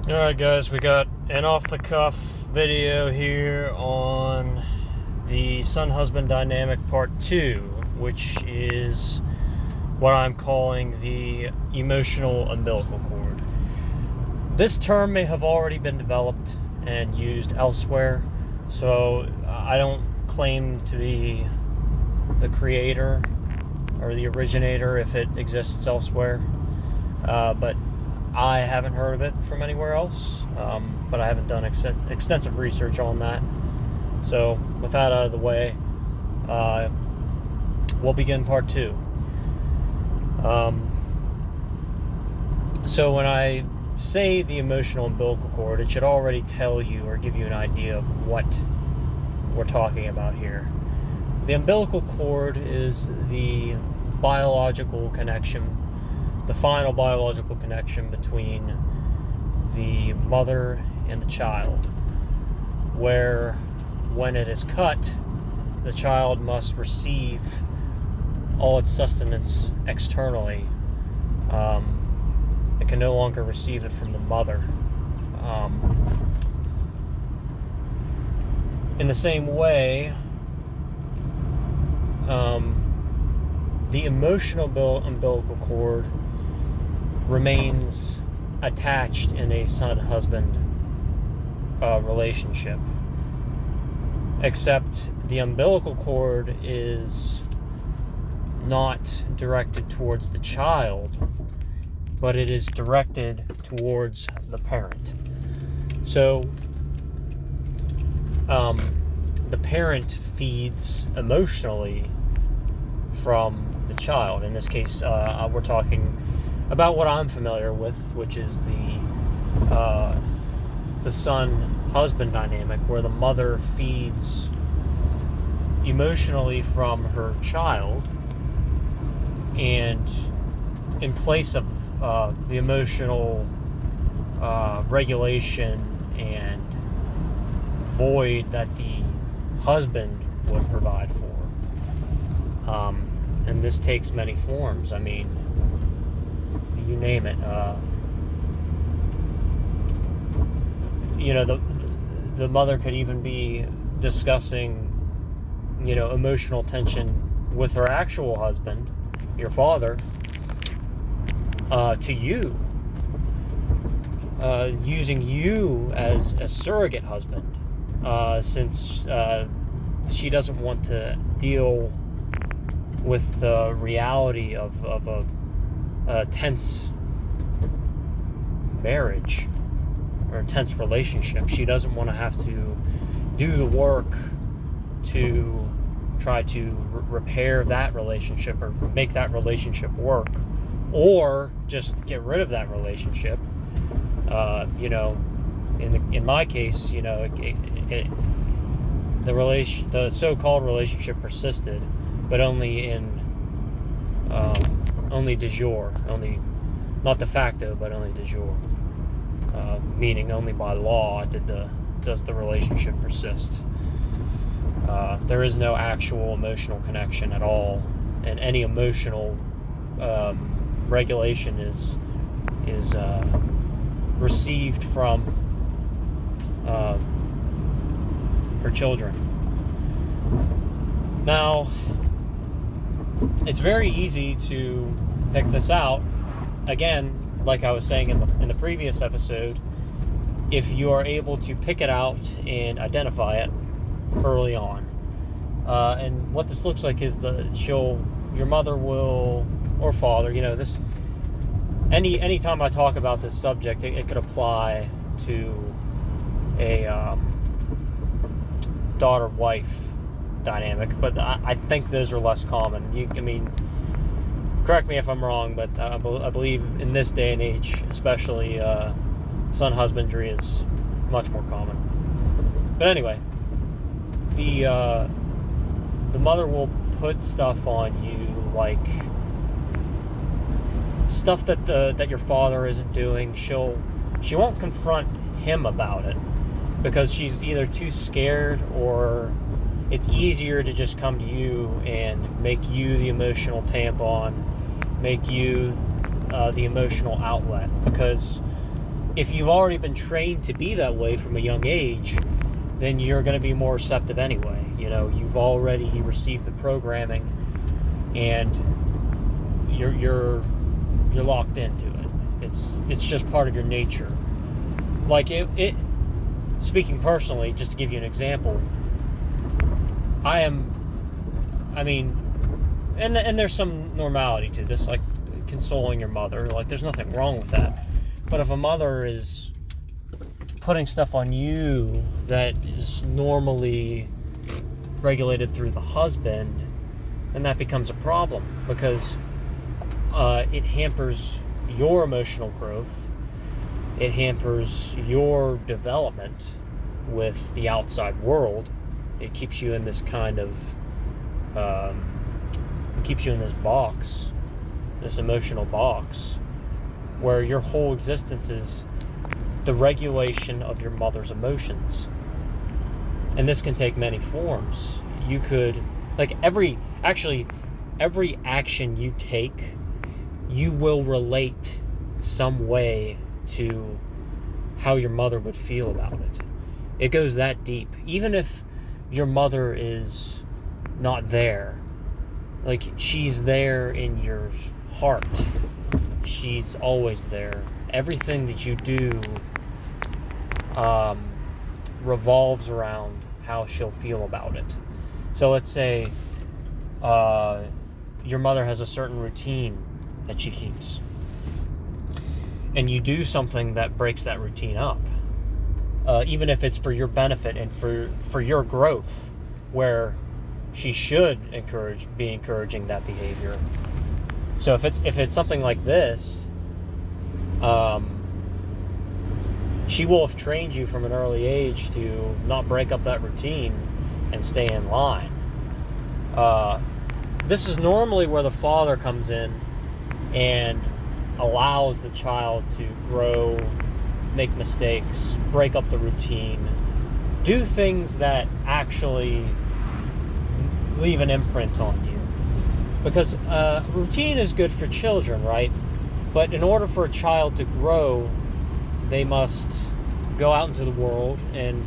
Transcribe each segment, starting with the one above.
Alright guys, we got an off-the-cuff video here on the Son-Husband Dynamic Part 2, which is what I'm calling the emotional umbilical cord. This term may have already been developed and used elsewhere, so I don't claim to be the creator or the originator if it exists elsewhere, but I haven't heard of it from anywhere else, but I haven't done extensive research on that. So with that out of the way, we'll begin part 2. So when I say the emotional umbilical cord, it should already tell you or give you an idea of what we're talking about here. The umbilical cord is the biological connection, the final biological connection between the mother and the child, where when it is cut, the child must receive all its sustenance externally. It can no longer receive it from the mother. In the same way, the emotional umbilical cord remains attached in a son-husband relationship, except the umbilical cord is not directed towards the child, but it is directed towards the parent. So the parent feeds emotionally from the child. In this case, we're talking about what I'm familiar with, which is the son-husband dynamic, where the mother feeds emotionally from her child, and in place of the emotional regulation and void that the husband would provide for. And this takes many forms. I mean, you name it. The mother could even be discussing, emotional tension with her actual husband, your father, to you, using you as a surrogate husband, since she doesn't want to deal with the reality of a tense marriage or a tense relationship. She doesn't want to have to do the work to try to repair that relationship or make that relationship work, or just get rid of that relationship. In my case, the so-called relationship persisted, but only de jure, not de facto, but only de jure. Meaning only by law does the relationship persist. There is no actual emotional connection at all, and any emotional regulation is received from her children. Now, it's very easy to pick this out. Again, like I was saying in the previous episode, if you are able to pick it out and identify it early on. And what this looks like is your mother will, or father, this, any time I talk about this subject, it could apply to a daughter-wife dynamic, but I think those are less common. Correct me if I'm wrong, but I believe in this day and age, especially, son-husbandry is much more common. But anyway, the mother will put stuff on you, like stuff that your father isn't doing. She won't confront him about it because she's either too scared, or it's easier to just come to you and make you the emotional tampon, make you the emotional outlet, because if you've already been trained to be that way from a young age, then you're going to be more receptive anyway. You've already received the programming, and you're locked into it. It's just part of your nature. Like it speaking personally, just to give you an example, and there's some normality to this, like consoling your mother. Like, there's nothing wrong with that. But if a mother is putting stuff on you that is normally regulated through the husband, then that becomes a problem, because it hampers your emotional growth. It hampers your development with the outside world. It keeps you in this kind of keeps you in this box, this emotional box, where your whole existence is the regulation of your mother's emotions. And this can take many forms. You could, like, every action you take, you will relate some way to how your mother would feel about it. It goes that deep. Even if your mother is not there, like, she's there in your heart. She's always there. Everything that you do revolves around how she'll feel about it. So let's say your mother has a certain routine that she keeps, and you do something that breaks that routine up, even if it's for your benefit and for your growth, where she should be encouraging that behavior. So if it's something like this, she will have trained you from an early age to not break up that routine and stay in line. This is normally where the father comes in and allows the child to grow, make mistakes, break up the routine, do things that actually leave an imprint on you. Because routine is good for children, right? But in order for a child to grow, they must go out into the world and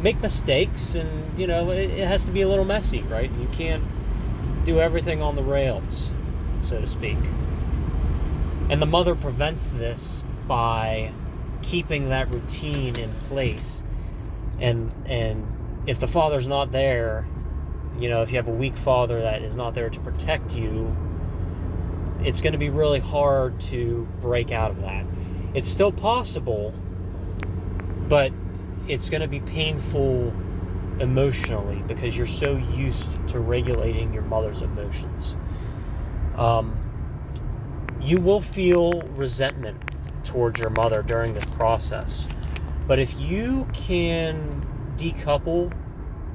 make mistakes, and it has to be a little messy, right? You can't do everything on the rails, so to speak. And the mother prevents this by keeping that routine in place. And if the father's not there, if you have a weak father that is not there to protect you, it's going to be really hard to break out of that. It's still possible, but it's going to be painful emotionally, because you're so used to regulating your mother's emotions. You will feel resentment towards your mother during this process. But if you can decouple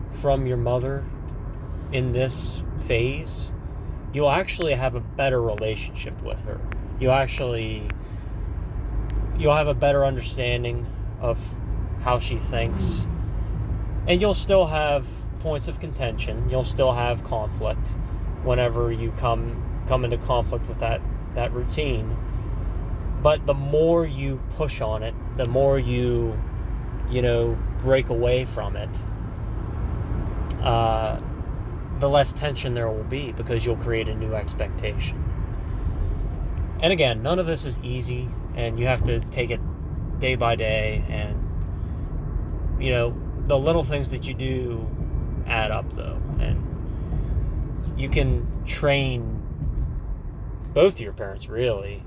from your mother in this phase, you'll actually have a better relationship with her. You'll have a better understanding of how she thinks. And you'll still have points of contention. You'll still have conflict whenever you come into conflict with that routine. But the more you push on it, the more you break away from it, the less tension there will be, because you'll create a new expectation. And again, none of this is easy, and you have to take it day by day, and the little things that you do add up, though. And you can train both your parents, really.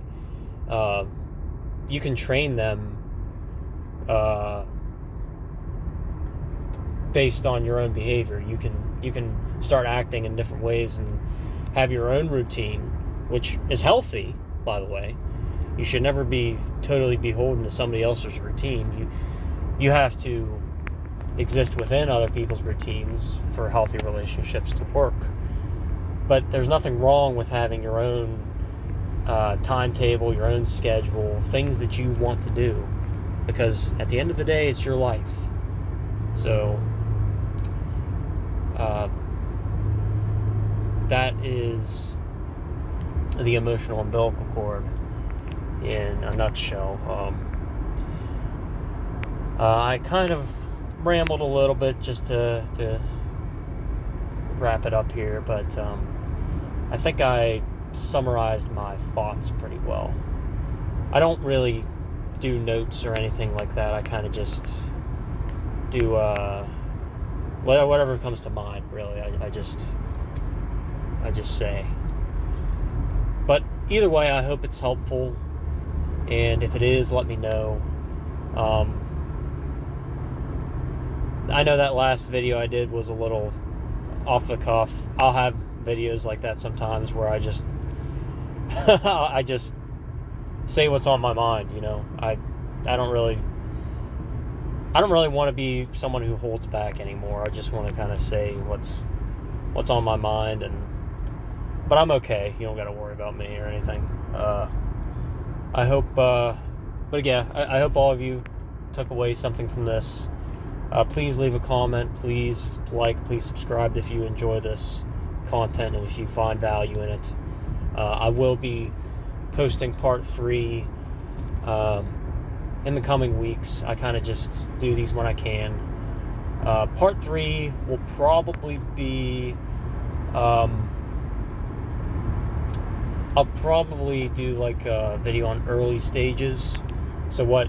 You can train them based on your own behavior. You can start acting in different ways and have your own routine, which is healthy, by the way. You should never be totally beholden to somebody else's routine. You have to exist within other people's routines for healthy relationships to work. But there's nothing wrong with having your own timetable, your own schedule, things that you want to do, because at the end of the day, it's your life. So the emotional umbilical cord in a nutshell. I kind of rambled a little bit just to wrap it up here, but I think I summarized my thoughts pretty well. I don't really do notes or anything like that. I kind of just do whatever comes to mind, really. I just say. But either way, I hope it's helpful, and if it is, let me know. I know that last video I did was a little off the cuff. I'll have videos like that sometimes where I just I just say what's on my mind, you know. I don't really want to be someone who holds back anymore. I just want to kind of say what's on my mind, but I'm okay. You don't got to worry about me or anything. I hope, but yeah, I hope all of you took away something from this. Please leave a comment. Please like. Please subscribe if you enjoy this content and if you find value in it. I will be posting part 3 in the coming weeks. I kind of just do these when I can. Part 3 will probably be I'll probably do like a video on early stages. So what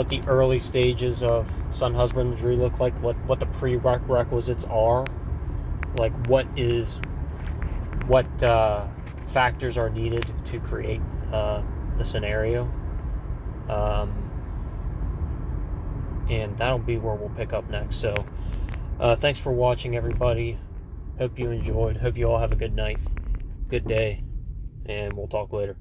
the early stages of Son-Husbandry look like, what the prerequisites are, like what factors are needed to create the scenario, and that'll be where we'll pick up next. So thanks for watching, everybody. Hope you enjoyed. Hope you all have a good night, good day, and we'll talk later.